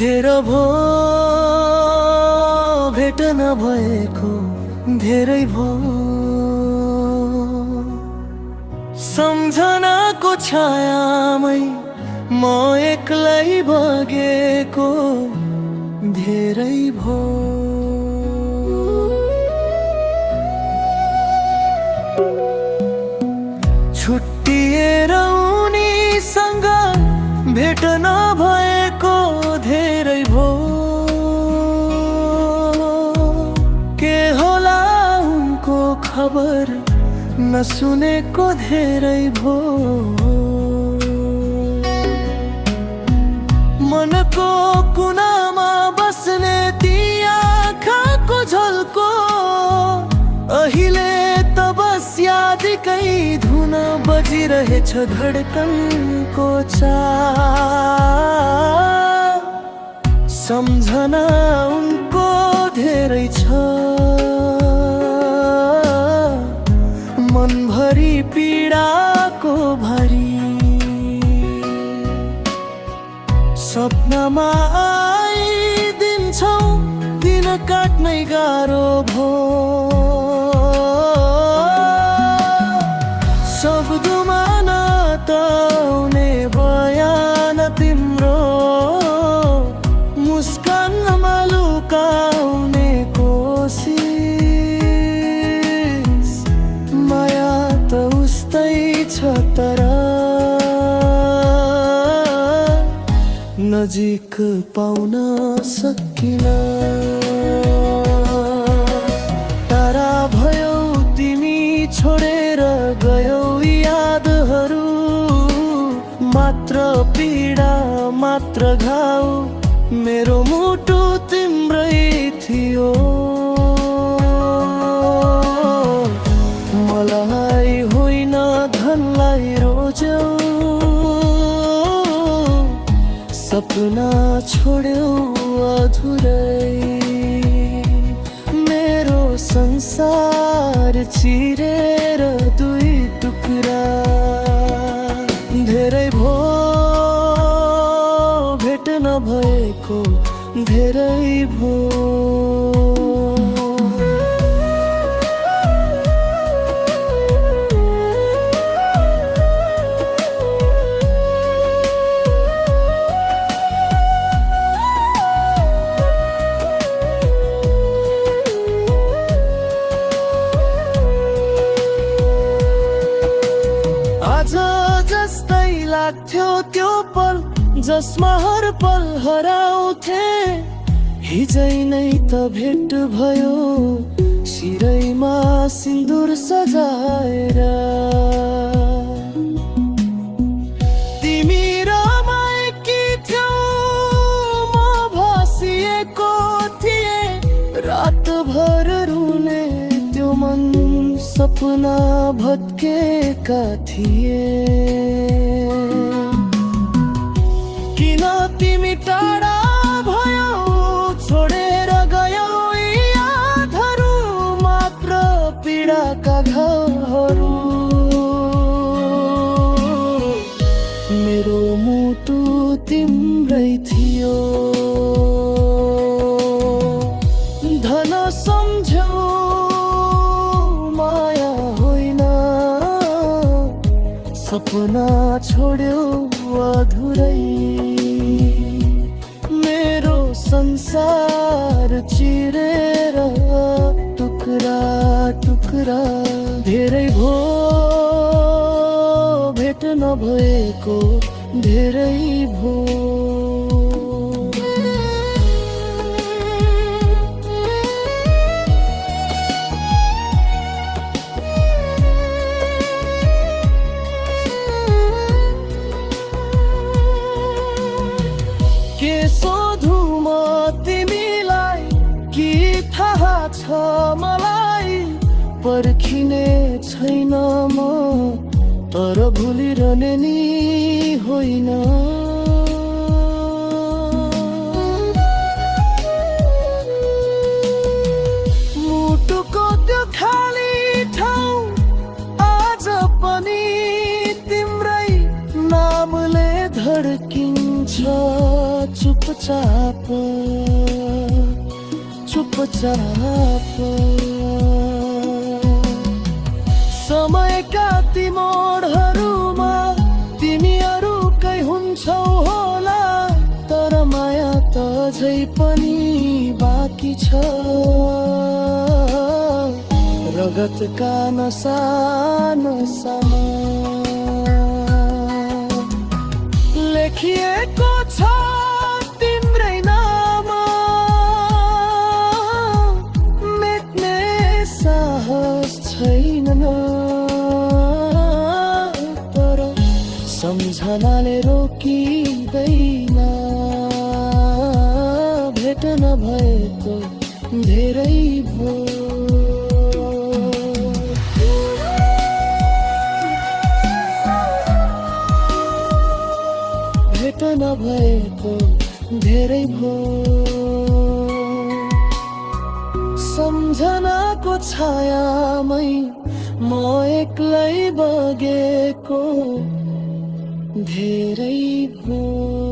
धेर भो भेट नभएको धेरै भो सम्झनाको छायामै म एक्लै बगेको धेरै भो छुट्टिएर उनीसँग भेट नभएको धेरै भो के होला उनको खबर नसुनेको धेरै भो मनको कुनामा बस्ने ती आँखाको झल्को अहिले त बस यादकै धुन बजिरहेछ धडकनको सम्झना उनको धेरै छ मनभरि पीडाको भरी सपनामा आइदिन्छौ दिन काट्नै गाह्रो भो शब्दमा नताउने बयान तिम्रो मुस्कानमा लुकाउने कोसिस माया त उस्तै छ तर नजिक पाउन सकिन तारा भयो तिमी छोडेर गयौ यादहरू मात्र पीडा मात्र घाउ मेरो मुटु तिम्रै थियो मलाई होइन धनलाई रोज्यौ सपना छोड्यौ अधुरै मेरो संसार चिरेर दुई टुक्रा धेरै भो भेट नभएको धेरै भो जस्तै लाग्थ्यो त्यो पल जसमा हर पल हराउँथे हिजै नै त भेट भयो शिरैमा सिन्दुर सजाएर तिमी रमाएकी थियौ म भासिएको थिएँ रातभर रुने त्यो मन सपना भत्केका थिए किन तिमी टाढा भयौ छोडेर गयौ यादहरू मात्र पीडाका घाउहरू मेरो मुटु तिम्रै थियो धन सम्झौ सपना छोड्यौ अधुरै मेरो संसार चिरेर टुक्रा टुक्रा धेरै भो भेट नभएको धेरै भो के सोधु म तिमीलाई कि थाहा छ मलाई पर्खिने छैन म तर भुलिरहने नि होइन मुटुको त्यो खाली ठाउँ आज पनि तिम्रै नामले धड्किन्छ चुपचाप चुपचाप। समयका ती मोडहरूमा तिमीहरूकै हुन्छौ होला, तर माया त अझै पनि बाँकी छ। रगतका नसा नसामा लेखिएको छ तिम्रै नाम, मेट्ने साहस छैन न, तर सम्झनाले रोकिँदैन। भेट नभएको धेरै भयो, भेट नभएको धेरै भयो। सम्झनाको छायामै म एक्लै बगेको धेरै भयो।